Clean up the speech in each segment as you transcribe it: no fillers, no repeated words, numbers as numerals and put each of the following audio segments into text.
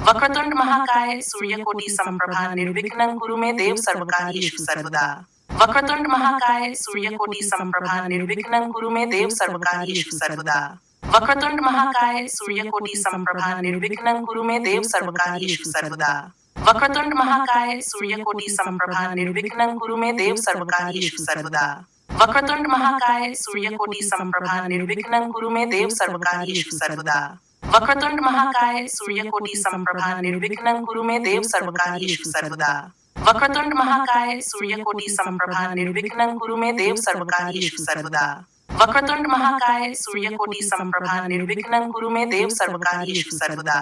वक्रतुंड महाकाय सूर्यकोटि समप्रभा निर्विघ्नं कुरु मे देव सर्वकार्येषु सर्वदा। वक्रतुंड महाकाय सूर्यकोटि समप्रभा निर्विघ्नं कुरु मे देव सर्वकार्येषु सर्वदा। वक्रतुंड महाकाय सूर्यकोटि समप्रभा निर्विघ्नं कुरु मे देव सर्वकार्येषु सर्वदा। वक्रतुंड महाकाय सूर्यकोटि समप्रभा निर्विघ्नं कुरु मे देव सर्वकार्येषु सर्वदा। वक्रतुंड महाकाय सूर्यकोटि समप्रभा निर्विघ्नं कुरु मे देव सर्वकार्येषु सर्वदा। वक्रतुंड महाकाय सूर्यकोटि समप्रभा निर्विघ्नं कुरु मे देव सर्वकार्येषु सर्वदा। वक्रतुंड महाकाय सूर्यकोटि समप्रभा निर्विघ्नं कुरु मे देव सर्वकार्येषु सर्वदा। वक्रतुंड महाकाय सूर्यकोटि समप्रभा निर्विघ्नं कुरु मे देव सर्वकार्येषु सर्वदा।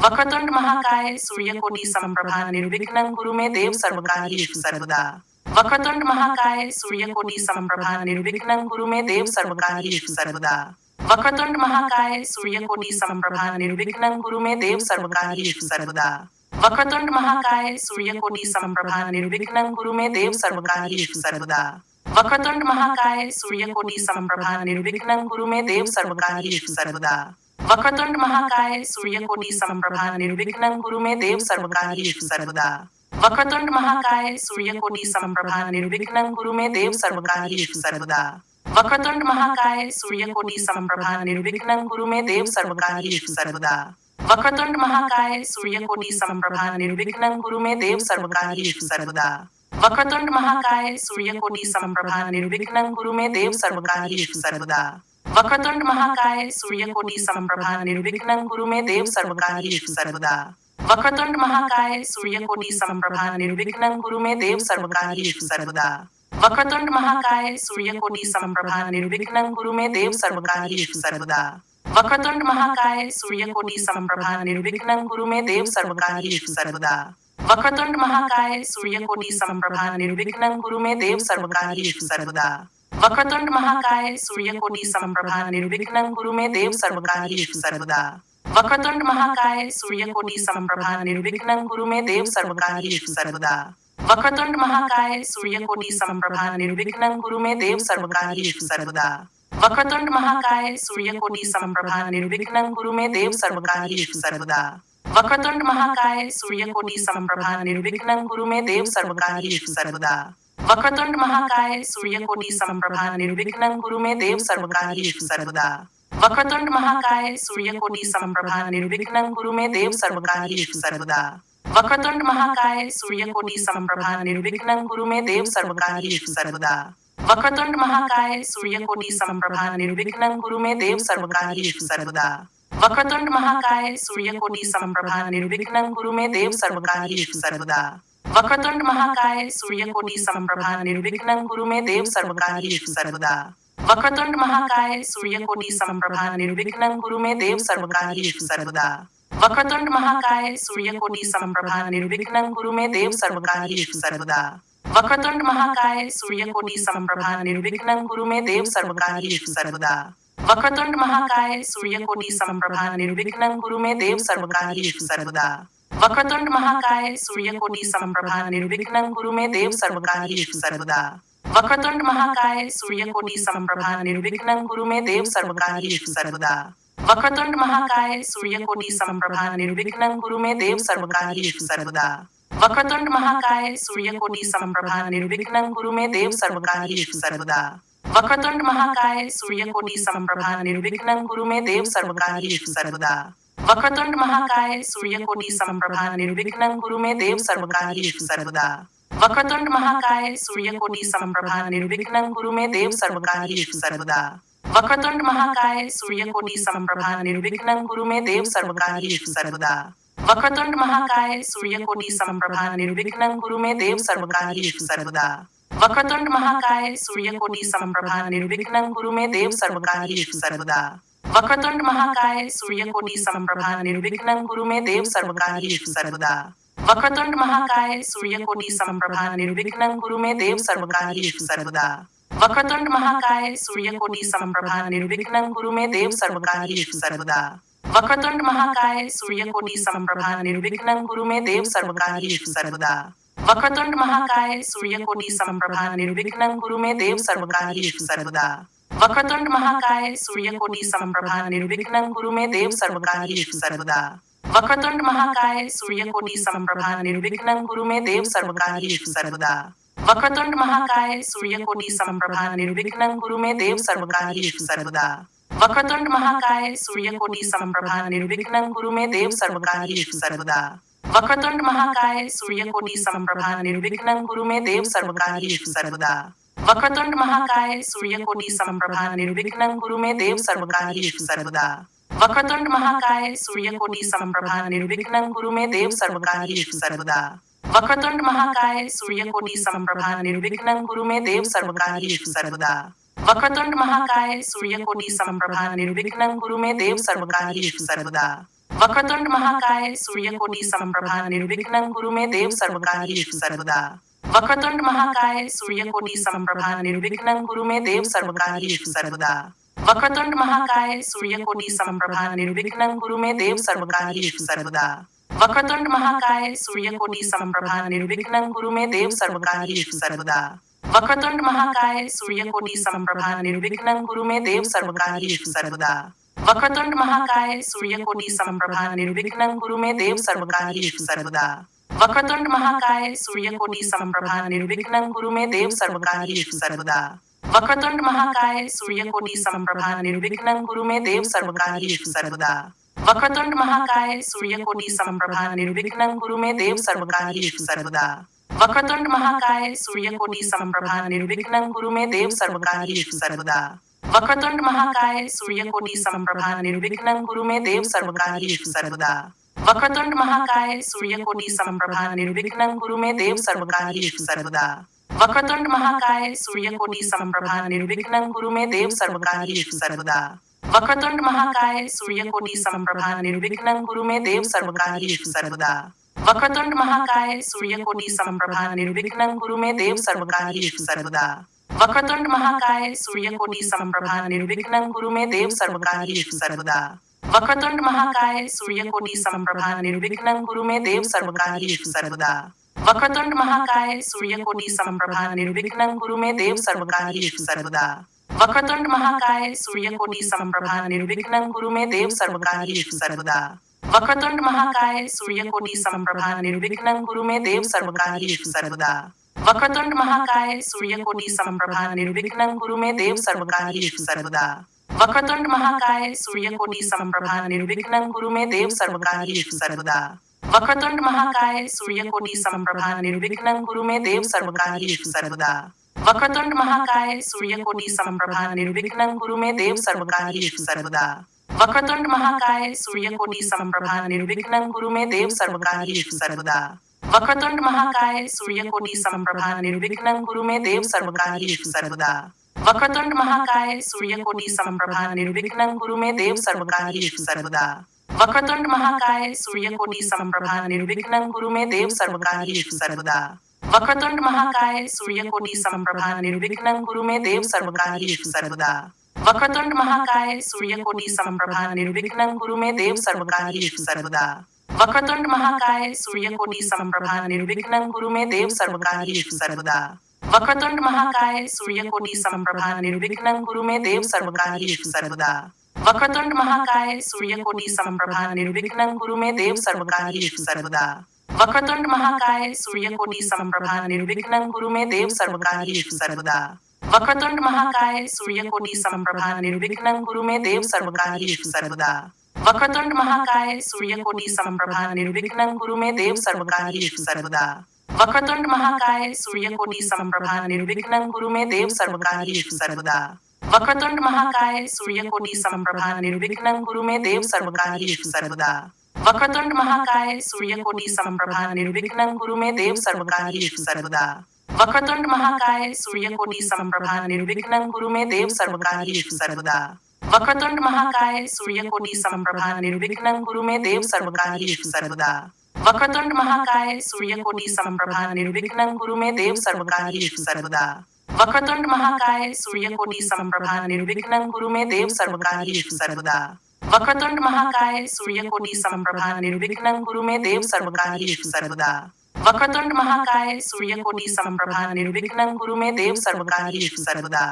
वक्रतुंड महाकाय सूर्यकोटि समप्रभा निर्विघ्नं कुरु मे देव सर्वकार्येषु सर्वदा। वक्रतुंड महाकाय सूर्यकोटि समप्रभा निर्विघ्नं कुरु मे देव सर्वकार्येषु सर्वदा। वक्रतुंड महाकाय सूर्यकोटि समप्रभा निर्विघ्नं कुरु मे देव सर्वकार्येषु सर्वदा। वक्रतुंड महाकाय सूर्यकोटि समप्रभा निर्विघ्नं कुरु मे देव सर्वकार्येषु सर्वदा। वक्रतुंड महाकाय सूर्यकोटि समप्रभा निर्विघ्नं कुरु मे देव सर्वकार्येषु सर्वदा। वक्रतुंड महाकाय सूर्यकोटि समप्रभा निर्विघ्नं कुरु मे देव सर्वकार्येषु सर्वदा। वक्रतुंड महाकाय सूर्यकोटि समप्रभा निर्विघ्नं कुरु मे देव सर्वकार्येषु सर्वदा। वक्रतुंड महाकाय सूर्यकोटि समप्रभा निर्विघ्नं कुरु मे देव सर्वकार्येषु सर्वदा। वक्रतुंड महाकाय सूर्यकोटि समप्रभा निर्विघ्नं कुरु मे देव सर्वकार्येषु सर्वदा। वक्रतुंड महाकाय सूर्यकोटि समप्रभा निर्विघ्नं कुरु मे देव सर्वकार्येषु सर्वदा। वक्रतुंड महाकाय सूर्यकोटि समप्रभा निर्विघ्नं कुरु मे देव सर्वकार्येषु सर्वदा। वक्रतुंड महाकाय सूर्यकोटि समप्रभा निर्विघ्नं कुरु मे देव सर्वकार्येषु सर्वदा। वक्रतुंड महाकाय सूर्यकोटि समप्रभा निर्विघ्नं कुरु मे देव सर्वकार्येषु सर्वदा। वक्रतुंड महाकाय सूर्यकोटि समप्रभा निर्विघ्नं कुरु मे देव सर्वकार्येषु सर्वदा। वक्रतुंड महाकाय सूर्यकोटि समप्रभा निर्विघ्नं कुरु मे देव सर्वकार्येषु सर्वदा। वक्रतुंड महाकाय सूर्यकोटि समप्रभा निर्विघ्नं कुरु मे देव सर्वकार्येषु सर्वदा। वक्रतुंड महाकाय सूर्यकोटि समप्रभा निर्विघ्नं कुरु मे देव सर्वकार्येषु सर्वदा। वक्रतुंड महाकाय सूर्यकोटि समप्रभा निर्विघ्नं कुरु मे देव सर्वकार्येषु सर्वदा। वक्रतुंड महाकाय सूर्यकोटि समप्रभा निर्विघ्नं कुरु मे देव सर्वकार्येषु सर्वदा। वक्रतुंड महाकाय सूर्यकोटि समप्रभा निर्विघ्नं कुरु मे देव सर्वकार्येषु सर्वदा। वक्रतुंड महाकाय सूर्यकोटि समप्रभा निर्विघ्नं कुरु मे देव सर्वकार्येषु सर्वदा। वक्रतुंड महाकाय सूर्यकोटि समप्रभा निर्विघ्नं कुरु मे देव सर्वकार्येषु सर्वदा। वक्रतुंड महाकाय सूर्यकोटि समप्रभा निर्विघ्नं कुरु मे देव सर्वकार्येषु सर्वदा। वक्रतुंड महाकाय सूर्यकोटि समप्रभा निर्विघ्नं कुरु मे देव सर्वकार्येषु सर्वदा। वक्रतुंड महाकाय सूर्यकोटि समप्रभा निर्विघ्नं कुरु मे देव सर्वकार्येषु सर्वदा। वक्रतुंड महाकाय सूर्यकोटि समप्रभा निर्विघ्नं कुरु मे देव सर्वकार्येषु सर्वदा। वक्रतुंड महाकाय सूर्यकोटि समप्रभा निर्विघ्नं कुरु मे देव सर्वकार्येषु सर्वदा। वक्रतुंड महाकाय सूर्यकोटि समप्रभा निर्विघ्नं कुरु मे देव सर्वकार्येषु सर्वदा। वक्रतुंड महाकाय सूर्यकोटि समप्रभा निर्विघ्नं कुरु मे देव सर्वकार्येषु सर्वदा। वक्रतुंड महाकाय सूर्यकोटि समप्रभा निर्विघ्नं कुरु मे देव सर्वकार्येषु सर्वदा। वक्रतुंड महाकाय सूर्यकोटि समप्रभा निर्विघ्नं कुरु मे देव सर्वकार्येषु सर्वदा। वक्रतुंड महाकाय सूर्यकोटि समप्रभा निर्विघ्नं कुरु मे देव सर्वकार्येषु सर्वदा। वक्रतुंड महाकाय सूर्यकोटि समप्रभा निर्विघ्नं कुरु मे देव सर्वकार्येषु सर्वदा। वक्रतुंड महाकाय सूर्यकोटि समप्रभा निर्विघ्नं कुरु मे देव सर्वकार्येषु सर्वदा। वक्रतुंड महाकाय सूर्यकोटि समप्रभा निर्विघ्नं कुरु मे देव सर्वकार्येषु सर्वदा। वक्रतुंड महाकाय सूर्यकोटि समप्रभा निर्विघ्नं कुरु मे देव सर्वकार्येषु सर्वदा। वक्रतुंड महाकाय सूर्यकोटि समप्रभा निर्विघ्नं कुरु मे देव सर्वकार्येषु सर्वदा। वक्रतुंड महाकाय सूर्यकोटि समप्रभा निर्विघ्नं कुरु मे देव सर्वकार्येषु सर्वदा। वक्रतुंड महाकाय सूर्यकोटि समप्रभा निर्विघ्नं कुरु मे देव सर्वकार्येषु सर्वदा। वक्रतुंड महाकाय सूर्यकोटि समप्रभा निर्विघ्नं कुरु मे देव सर्वकार्येषु सर्वदा। वक्रतुंड महाकाय सूर्यकोटि समप्रभा निर्विघ्नं कुरु मे देव सर्वकार्येषु सर्वदा। वक्रतुंड महाकाय सूर्यकोटि समप्रभा निर्विघ्नं कुरु मे देव सर्वकार्येषु सर्वदा। वक्रतुंड महाकाय सूर्यकोटि समप्रभा निर्विघ्नं कुरु मे देव सर्वकार्येषु सर्वदा। वक्रतुंड महाकाय सूर्यकोटि समप्रभा निर्विघ्नं कुरु मे देव सर्वकार्येषु सर्वदा। वक्रतुंड महाकाय सूर्यकोटि समप्रभा निर्विघ्नं कुरु मे देव सर्वकार्येषु सर्वदा। वक्रतुंड महाकाय सूर्यकोटि समप्रभा निर्विघ्नं कुरु मे देव सर्वकार्येषु सर्वदा। वक्रतुंड महाकाय सूर्यकोटि समप्रभा निर्विघ्नं कुरु मे देव सर्वकार्येषु सर्वदा वक्रतुंड महाकाय सूर्यकोटि समप्रभा निर्विघ्नं कुरु मे देव सर्वकार्येषु सर्वदा वक्रतुंड महाकाय सूर्यकोटि समप्रभा निर्विघ्नं कुरु मे देव सर्वकार्येषु सर्वदा वक्रतुंड महाकाय सूर्यकोटि समप्रभा निर्विघ्नं कुरु मे देव सर्वकार्येषु सर्वदा वक्रतुंड महाकाय सूर्यकोटि समप्रभा निर्विघ्नं कुरु मे देव सर्वकार्येषु सर्वदा वक्रतुंड महाकाय सूर्यकोटि समप्रभा निर्विघ्नं कुरु मे देव सर्वकार्येषु सर्वदा वक्रतुंड महाकाय सूर्यकोटि समप्रभा निर्विघ्नं कुरु मे देव सर्वकार्येषु सर्वदा वक्रतुंड महाकाय सूर्यकोटि समप्रभा निर्विघ्नं कुरु मे देव सर्वकार्येषु सर्वदा वक्रतुंड महाकाय सूर्यकोटि समप्रभा निर्विघ्नं कुरु मे देव सर्वकार्येषु सर्वदा वक्रतुंड महाकाय सूर्यकोटि समप्रभा निर्विघ्नं कुरु मे देव सर्वकार्येषु सर्वदा वक्रतुंड महाकाय सूर्यकोटि समप्रभा निर्विघ्नं कुरु मे देव सर्वकार्येषु सर्वदा वक्रतुंड महाकाय सूर्यकोटि समप्रभा निर्विघ्नं कुरु मे देव सर्वकार्येषु सर्वदा वक्रतुंड महाकाय सूर्यकोटि समप्रभा निर्विघ्नं कुरु मे देव सर्वकार्येषु सर्वदा वक्रतुंड महाकाय सूर्यकोटि समप्रभा निर्विघ्नं कुरु मे देव सर्वकार्येषु सर्वदा वक्रतुंड महाकाय सूर्यकोटि समप्रभा निर्विघ्नं कुरु मे देव सर्वकार्येषु सर्वदा वक्रतुंड महाकाय सूर्यकोटि समप्रभा निर्विघ्नं कुरु मे देव सर्वकार्येषु सर्वदा वक्रतुंड महाकाय सूर्यकोटि समप्रभा निर्विघ्नं कुरु मे देव सर्वकार्येषु सर्वदा वक्रतुंड महाकाय सूर्यकोटि समप्रभा निर्विघ्नं कुरु मे देव सर्वकार्येषु सर्वदा वक्रतुंड महाकाय सूर्यकोटि समप्रभा निर्विघ्नं कुरु मे देव सर्वकार्येषु सर्वदा वक्रतुंड महाकाय सूर्यकोटि समप्रभा निर्विघ्नं कुरु मे देव सर्वकार्येषु सर्वदा वक्रतुंड महाकाय सूर्यकोटि समप्रभा निर्विघ्नं कुरु मे देव सर्वकार्येषु सर्वदा वक्रतुंड महाकाय सूर्यकोटि समप्रभा निर्विघ्नं कुरु मे देव सर्वकार्येषु सर्वदा वक्रतुंड महाकाय सूर्यकोटि समप्रभा निर्विघ्नं कुरु मे देव सर्वकार्येषु सर्वदा वक्रतुंड महाकाय सूर्यकोटि समप्रभा निर्विघ्नं कुरु मे देव सर्वकार्येषु सर्वदा वक्रतुंड महाकाय सूर्यकोटि समप्रभा निर्विघ्नं कुरु मे देव सर्वकार्येषु सर्वदा वक्रतुंड महाकाय सूर्यकोटि समप्रभा निर्विघ्नं कुरु मे देव सर्वकार्येषु सर्वदा वक्रतुंड महाकाय सूर्यकोटि समप्रभा निर्विघ्नं कुरु मे देव सर्वकार्येषु सर्वदा वक्रतुंड महाकाय सूर्यकोटि समप्रभा निर्विघ्नं कुरु मे देव सर्वकार्येषु सर्वदा वक्रतुंड महाकाय सूर्यकोटि समप्रभा निर्विघ्नं कुरु मे देव सर्वकार्येषु सर्वदा वक्रतुंड महाकाय सूर्यकोटि समप्रभा निर्विघ्नं कुरु मे देव सर्वकार्येषु सर्वदा वक्रतुंड महाकाय सूर्यकोटि समप्रभा निर्विघ्नं कुरु मे देव सर्वकार्येषु सर्वदा वक्रतुंड महाकाय सूर्यकोटि समप्रभा निर्विघ्नं कुरु मे देव सर्वकार्येषु सर्वदा वक्रतुंड महाकाय सूर्यकोटि समप्रभा निर्विघ्नं कुरु मे देव सर्वकार्येषु सर्वदा वक्रतुंड महाकाय सूर्यकोटि समप्रभा निर्विघ्नं कुरु मे देव सर्वकार्येषु सर्वदा वक्रतुंड महाकाय सूर्यकोटि समप्रभा निर्विघ्नं कुरु मे देव सर्वकार्येषु सर्वदा वक्रतुंड महाकाय सूर्यकोटि समप्रभा निर्विघ्नं कुरु मे देव सर्वकार्येषु सर्वदा वक्रतुंड महाकाय सूर्यकोटि समप्रभा निर्विघ्नं कुरु मे देव सर्वकार्येषु सर्वदा वक्रतुंड महाकाय सूर्यकोटि समप्रभा निर्विघ्नं कुरु मे देव सर्वकार्येषु सर्वदा वक्रतुंड महाकाय सूर्यकोटि समप्रभा निर्विघ्नं कुरु मे देव सर्वकार्येषु सर्वदा वक्रतुंड महाकाय सूर्यकोटि समप्रभा निर्विघ्नं कुरु मे देव सर्वकार्येषु सर्वदा वक्रतुंड महाकाय सूर्यकोटि समप्रभा निर्विघ्नं कुरु मे देव सर्वकार्येषु सर्वदा वक्रतुंड महाकाय सूर्यकोटि समप्रभा निर्विघ्नं कुरु मे देव सर्वकार्येषु सर्वदा वक्रतुंड महाकाय सूर्यकोटि समप्रभा निर्विघ्नं कुरु मे देव सर्वकार्येषु सर्वदा वक्रतुंड महाकाय सूर्यकोटि समप्रभा निर्विघ्नं कुरु मे देव सर्वकार्येषु सर्वदा वक्रतुंड महाकाय सूर्यकोटि समप्रभा निर्विघ्नं कुरु मे देव सर्वकार्येषु सर्वदा वक्रतुंड महाकाय सूर्यकोटि समप्रभा निर्विघ्नं कुरु मे देव सर्वकार्येषु सर्वदा वक्रतुंड महाकाय सूर्यकोटि समप्रभा निर्विघ्नं कुरु मे देव सर्वकार्येषु सर्वदा वक्रतुंड महाकाय सूर्यकोटि समप्रभा निर्विघ्नं कुरु मे देव सर्वकार्येषु सर्वदा वक्रतुंड महाकाय सूर्यकोटि समप्रभा निर्विघ्नं कुरु मे देव सर्वकार्येषु सर्वदा वक्रतुंड महाकाय सूर्यकोटि समप्रभा निर्विघ्नं कुरु मे देव सर्वकार्येषु सर्वदा वक्रतुंड महाकाय सूर्यकोटि समप्रभा निर्विघ्नं कुरु मे देव सर्वकार्येषु सर्वदा वक्रतुंड महाकाय सूर्यकोटि समप्रभा निर्विघ्नं कुरु मे देव सर्वकार्येषु सर्वदा वक्रतुंड महाकाय सूर्यकोटि समप्रभा निर्विघ्नं कुरु मे देव सर्वकार्येषु सर्वदा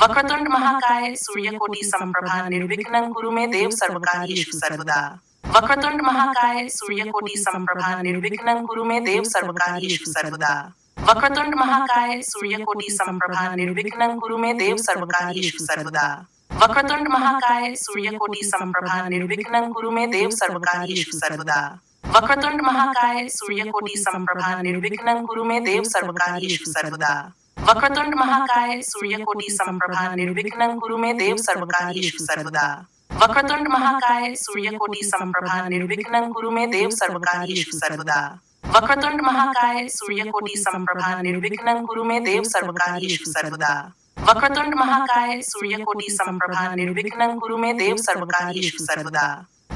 वक्रतुंड महाकाय सूर्यकोटि समप्रभा निर्विघ्नं कुरु मे देव सर्वकार्येषु सर्वदा वक्रतुंड महाकाय सूर्यकोटि समप्रभा निर्विघ्नं कुरु मे देव सर्वकार्येषु सर्वदा। वक्रतुंड महाकाय सूर्यकोटि समप्रभा निर्विघ्नं कुरु मे देव सर्वकार्येषु सर्वदा। वक्रतुंड महाकाय सूर्यकोटि समप्रभा निर्विघ्नं कुरु मे देव सर्वकार्येषु सर्वदा। वक्रतुंड महाकाय सूर्यकोटि समप्रभा निर्विघ्नं कुरु मे देव सर्वकार्येषु सर्वदा। वक्रतुंड महाकाय सूर्यकोटि समप्रभा निर्विघ्नं कुरु मे देव सर्वकार्येषु सर्वदा। वक्रतुंड महाकाय सूर्यकोटि समप्रभा निर्विघ्नं कुरु मे देव सर्वकार्येषु सर्वदा। वक्रतुंड महाकाय सूर्यकोटि समप्रभा निर्विघ्नं कुरु मे देव सर्वकार्येषु सर्वदा। वक्रतुंड महाकाय सूर्यकोटि समप्रभा निर्विघ्नं कुरु मे देव सर्वकार्येषु सर्वदा।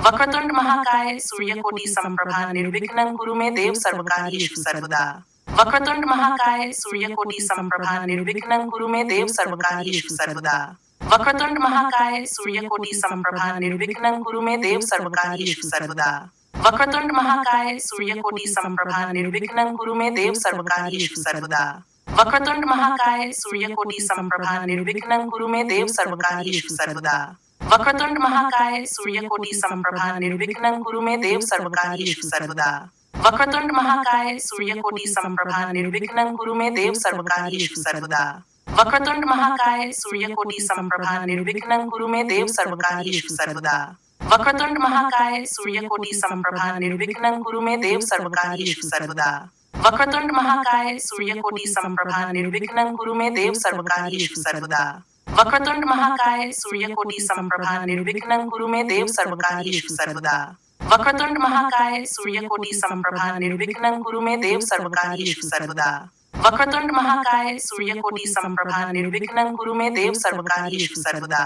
वक्रतुंड महाकाय सूर्यकोटि समप्रभा निर्विघ्नं कुरु मे देव सर्वकार्येषु सर्वदा। वक्रतुंड महाकाय सूर्यकोटि समप्रभा निर्विघ्नं कुरु मे देव सर्वकार्येषु सर्वदा। वक्रतुंड महाकाय सूर्यकोटि समप्रभा निर्विघ्नं कुरु मे देव सर्वकार्येषु सर्वदा। वक्रतुंड महाकाय सूर्यकोटि समप्रभा निर्विघ्नं कुरु मे देव सर्वकार्येषु सर्वदा। वक्रतुंड महाकाय सूर्यकोटि समप्रभा निर्विघ्नं कुरु मे देव सर्वकार्येषु सर्वदा। वक्रतुंड महाकाय सूर्यकोटि समप्रभा निर्विघ्नं कुरु मे देव सर्वकार्येषु सर्वदा। वक्रतुंड महाकाय सूर्यकोटि समप्रभा निर्विघ्नं कुरु मे देव सर्वकार्येषु सर्वदा। वक्रतुंड महाकाय सूर्यकोटि समप्रभा निर्विघ्नं कुरु मे देव सर्वकार्येषु सर्वदा। वक्रतुंड महाकाय सूर्यकोटि समप्रभा निर्विघ्नं कुरु मे देव सर्वकार्येषु सर्वदा। वक्रतुंड महाकाय सूर्यकोटि समप्रभा निर्विघ्नं कुरु मे देव सर्वकार्येषु सर्वदा। वक्रतुंड महाकाय सूर्यकोटि समप्रभा निर्विघ्नं कुरु मे देव सर्वकार्येषु सर्वदा। वक्रतुंड महाकाय सूर्यकोटि समप्रभा निर्विघ्नं कुरु मे देव सर्वकार्येषु सर्वदा। वक्रतुंड महाकाय सूर्यकोटि समप्रभा निर्विघ्नं कुरु मे देव सर्वकार्येषु सर्वदा। वक्रतुंड महाकाय सूर्यकोटि समप्रभा निर्विघ्नं कुरु मे देव सर्वकार्येषु सर्वदा।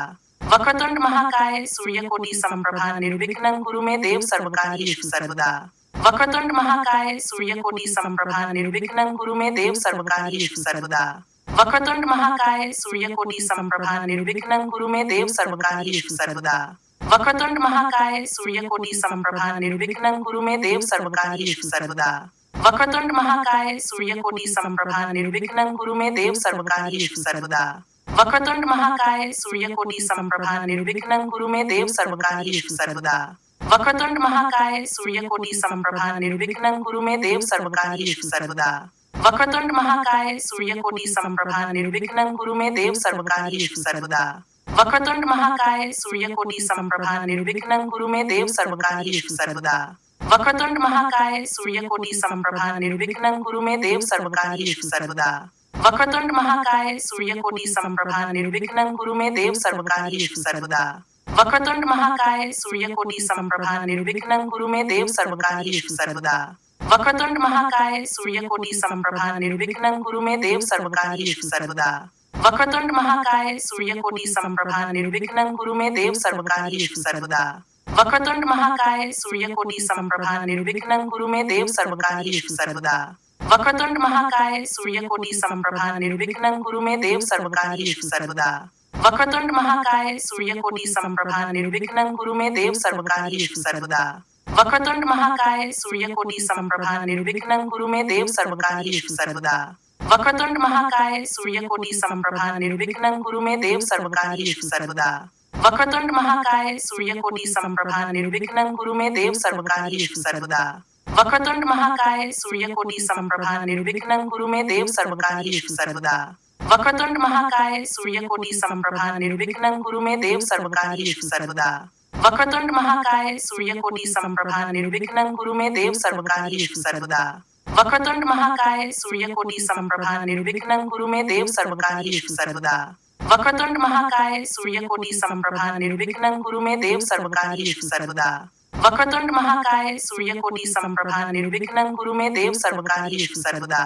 वक्रतुंड महाकाय सूर्यकोटि समप्रभा निर्विघ्नं कुरु मे देव सर्वकार्येषु सर्वदा। वक्रतुंड महाकाय सूर्यकोटि समप्रभा निर्विघ्नं कुरु मे देव सर्वकार्येषु सर्वदा। वक्रतुंड महाकाय सूर्यकोटि समप्रभा निर्विघ्नं कुरु मे देव सर्वकार्येषु सर्वदा। वक्रतुंड महाकाय सूर्यकोटि समप्रभा निर्विघ्नं कुरु मे देव सर्वकार्येषु सर्वदा। वक्रतुंड महाकाय सूर्यकोटि समप्रभा निर्विघ्नं कुरु मे देव सर्वकार्येषु सर्वदा। वक्रतुंड महाकाय सूर्यकोटि समप्रभा निर्विघ्नं कुरु मे देव सर्वकार्येषु सर्वदा। वक्रतुंड महाकाय सूर्यकोटि समप्रभा निर्विघ्नं कुरु मे देव सर्वकार्येषु सर्वदा। वक्रतुंड महाकाय सूर्यकोटि समप्रभा निर्विघ्नं कुरु मे देव सर्वकार्येषु सर्वदा। वक्रतुंड महाकाय सूर्यकोटि समप्रभा निर्विघ्नं कुरु मे देव सर्वकार्येषु सर्वदा। वक्रतुंड महाकाय सूर्यकोटि समप्रभा निर्विघ्नं कुरु मे देव सर्वकार्येषु सर्वदा। वक्रतुंड महाकाय सूर्यकोटि समप्रभा निर्विघ्नं कुरु मे देव सर्वकार्येषु सर्वदा। वक्रतुंड महाकाय सूर्यकोटि समप्रभा निर्विघ्नं कुरु मे देव सर्वकार्येषु सर्वदा। वक्रतुंड महाकाय सूर्यकोटि समप्रभा निर्विघ्नं कुरु मे देव सर्वकार्येषु सर्वदा। वक्रतुंड महाकाय सूर्यकोटि समप्रभा निर्विघ्नं कुरु मे देव सर्वकार्येषु सर्वदा। वक्रतुंड महाकाय सूर्यकोटि समप्रभा निर्विघ्नं कुरु मे देव सर्वकार्येषु सर्वदा। वक्रतुंड महाकाय सूर्यकोटि समप्रभा निर्विघ्नं कुरु मे देव सर्वकार्येषु सर्वदा। वक्रतुंड महाकाय सूर्यकोटि समप्रभा निर्विघ्नं कुरु मे देव सर्वकार्येषु सर्वदा। वक्रतुंड महाकाय सूर्यकोटि समप्रभा निर्विघ्नं कुरु मे देव सर्वकार्येषु सर्वदा। वक्रतुंड महाकाय सूर्यकोटि समप्रभा निर्विघ्नं कुरु मे देव सर्वकार्येषु सर्वदा। वक्रतुंड महाकाय सूर्यकोटि समप्रभा निर्विघ्नं कुरु मे देव सर्वकार्येषु सर्वदा। वक्रतुंड महाकाय सूर्यकोटि समप्रभा निर्विघ्नं कुरु मे देव सर्वकार्येषु सर्वदा। वक्रतुंड महाकाय सूर्यकोटि समप्रभा निर्विघ्नं कुरु मे देव सर्वकार्येषु सर्वदा। वक्रतुंड महाकाय सूर्यकोटि समप्रभा निर्विघ्नं कुरु मे देव सर्वकार्येषु सर्वदा। वक्रतुंड महाकाय सूर्यकोटि समप्रभा निर्विघ्नं कुरु मे देव सर्वकार्येषु सर्वदा। वक्रतुंड महाकाय सूर्यकोटि समप्रभा निर्विघ्नं कुरु मे देव सर्वकार्येषु सर्वदा।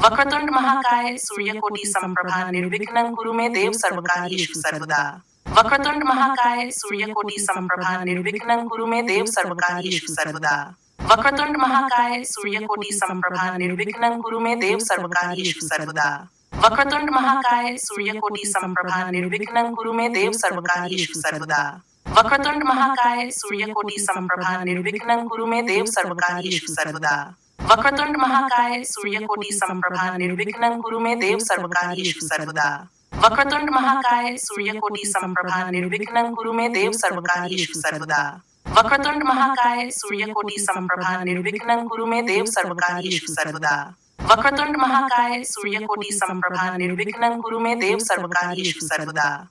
वक्रतुंड महाकाय सूर्यकोटि समप्रभा निर्विघ्नं कुरु मे देव सर्वकार्येषु सर्वदा। वक्रतुंड महाकाय सूर्यकोटि समप्रभा निर्विघ्नं कुरु मे देव सर्वकार्येषु सर्वदा। वक्रतुंड महाकाय सूर्यकोटि समप्रभा निर्विघ्नं कुरु मे देव सर्वकार्येषु सर्वदा। वक्रतुंड महाकाय सूर्यकोटि समप्रभा निर्विघ्नं कुरु मे देव सर्वकार्येषु सर्वदा। वक्रतुंड महाकाय सूर्यकोटि समप्रभा निर्विघ्नं कुरु मे देव सर्वकार्येषु सर्वदा। वक्रतुंड महाकाय सूर्यकोटि समप्रभा निर्विघ्नं कुरु मे देव सर्वकार्येषु सर्वदा। वक्रतुंड महाकाय सूर्यकोटि समप्रभा निर्विघ्नं कुरु मे देव सर्वकार्येषु सर्वदा। वक्रतुंड महाकाय सूर्यकोटी समप्रभा निर्विघ्नं कुरु मे देव सर्वकार्येषु सर्वदा। वक्रतुंड महाकाय सूर्यकोटी समप्रभा निर्विघ्नं कुरु मे देव सर्वकार्येषु सर्वदा।